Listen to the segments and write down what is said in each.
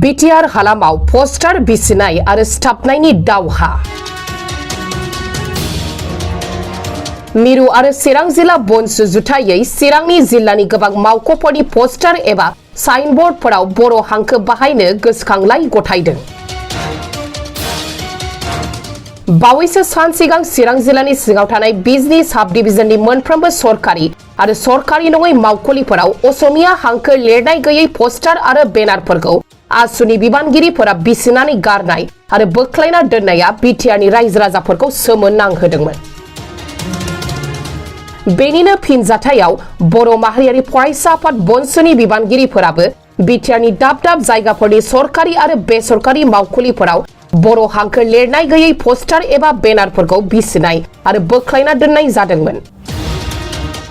BTR हालामाव पोस्टार बिसिनाय आरो सिथाबनायनि दावहा। मिरु आरो चिरां जिल्ला बनसु जुथायै चिरांनि जिल्लानि गोबां मावख'फोरनि पोस्टार एबा साइनबोर्डफोराव बर' हांखो बाहायनो गोसोखांलाय गथायदों। बावैसो सान सिगां चिरां जिल्लानि सिङाव थानाय बिजनी साब डिभिजननि मोनफ्रोमबो सरकारि आरो सरकारि नङै मावखुलिफोराव असमिया हांखो लिरनाय गैयै पोस्टार आरो बेनारफोरखौ आसुनि बिबानगिरिफोरा बिसिनानै गारनाय आरो बोख्लायना दोननाया बिटिआरनि रायजो राजाफोरखौ सोमोनांहोदोंमोन। बेनिनो फिनजाथायाव बर' माहारियारि फरायसा आफाद बनसुनि बिबानगिरिफोराबो बिटिआरनि दाब दाब जायगाफोरनि सरकारि आरो बेसरकारि मावखुलिफोराव बर' हांखो लिरनाय गैयै पोस्टार एबा बेनारफोरखौ बिसिनाय आरो बोख्लायना दोननाय जादोंमोन।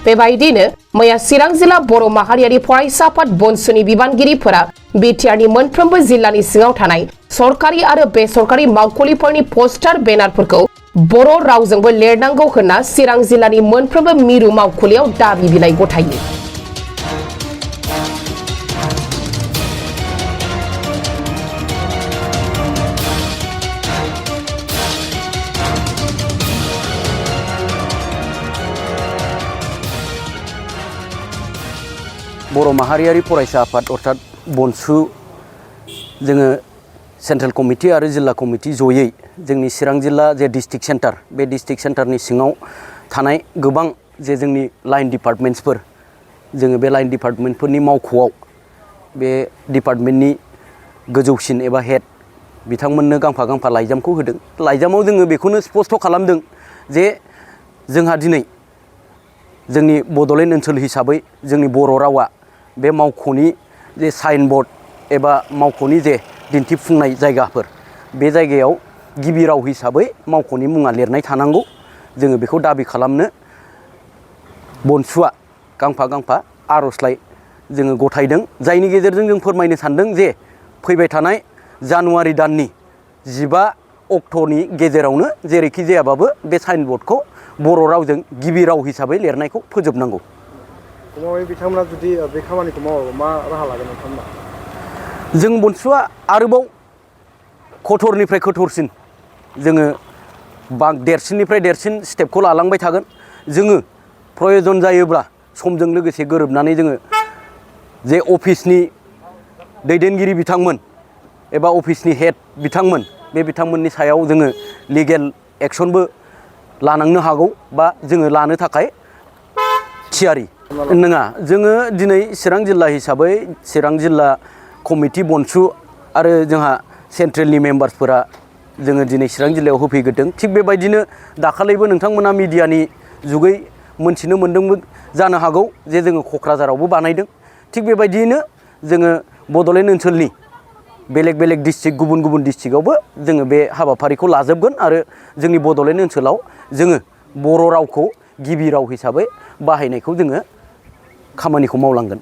बेबायदिनो मैया चिरां जिल्ला बर' माहारियारि फरायसा आफाद बनसुनि बिबानगिरिफोरा बिटिआरनि मोनफ्रोमबो जिल्लानि सिङाव थानाय सरकारि आरो बेसरकारि मावखुलिफोरनि पोस्टार बेनारफोरखौ बर' रावजोंबो लिरनांगौ होनना चिरां जिल्लानि मोनफ्रोमबो मिरु मावखुलियाव दाबि बिलाइ गथायो। बर' माहारियारि फरायसा आफाद अर्थात बनसु जोङो सेन्ट्रेल कमिटि आरो जिल्ला कमिटि जयै जोंनि चिरां जिल्ला जे डिस्ट्रिक्ट सेन्टार बे डिस्ट्रिक्ट सेन्टारनि सिङाव थानाय गोबां जे जोंनि लाइन डिपार्टमेन्ट्सफोर जोङो बे लाइन डिपार्टमेन्टफोरनि मावख'आव बे डिपार्टमेन्टनि गोजौसिन एबा हेड बिथांमोननो गांफा गांफा लाइजामखौ होदों। लाइजामाव जोङो बेखौनो स्पष्ट खालामदों जे जोंहा दिनै जोंनि बड'लेण्ड ओनसोल हिसाबै जोंनि बर' रावा बे मावख'नि जे साइनबोर्ड एबा मावख'नि जे दिन्थिफुंनाय जायगाफोर बे जायगायाव गिबि राव हिसाबै मावख'नि मुङा लिरनाय थानांगौ। जोङो बेखौ दाबि खालामनो बनसुआ गांफा गांफा आर'जलाइ जोङो गथायदों, जायनि गेजेरजों जों फोरमायनो सानदों जे फैबाय थानाय जानुवारि दाननि 15 अक्ट'नि गेजेरावनो जेरैखि जायाबाबो बे साइनबोर्डखौ बर' रावजों गिबि राव हिसाबै लिरनायखौ फोजोबनांगौ। बिथांमोना जुदि बे खामानिखौ मावाबा मा राहा लागोन नोंथांमोना? जों बनसुआ आरोबाव कठोरनिफ्राय कठोरसिन जोङो देरसिननिफ्राय देरसिन स्टेपखौ लालांबाय थागोन। जोङो प्रयजन जायोब्ला समजों लोगोसे गोरोबनानै जोङो जे अफिसनि दैदेनगिरि बिथांमोन एबा अफिसनि हेड बिथांमोन बे बिथांमोननि सायाव जोङो लिगेल एक्सनबो लानांनो हागौ बा जोङो लानो थाखाय थियारि नङा। जोङो दिनै चिरां जिल्ला हिसाबै चिरां जिल्ला कमिटि बनसु आरो जोंहा सेन्ट्रेलनि मेम्बार्सफोरा जोङो दिनै चिरां जिल्लायाव होफैग्रोदों। थिग बेबायदिनो दाखालिबो नोंथांमोना मिडियानि जुगै मोनथिनो मोन्दोंबो जानो हागौ जे जोङो क'क्राझारावबो बानायदों। थिग बेबायदियैनो जोङो बड'लेण्ड ओनसोलनि बेलेग बेलेग डिस्ट्रिक्ट गुबुन गुबुन डिस्ट्रिक्टआवबो जोङो बे हाबाफारिखौ लाजोबगोन आरो जोंनि बड'लेण्ड ओनसोलाव जोङो बर' रावखौ गिबि राव हिसाबै बाहायनायखौ जोङो खामानिखौ मावलांगोन।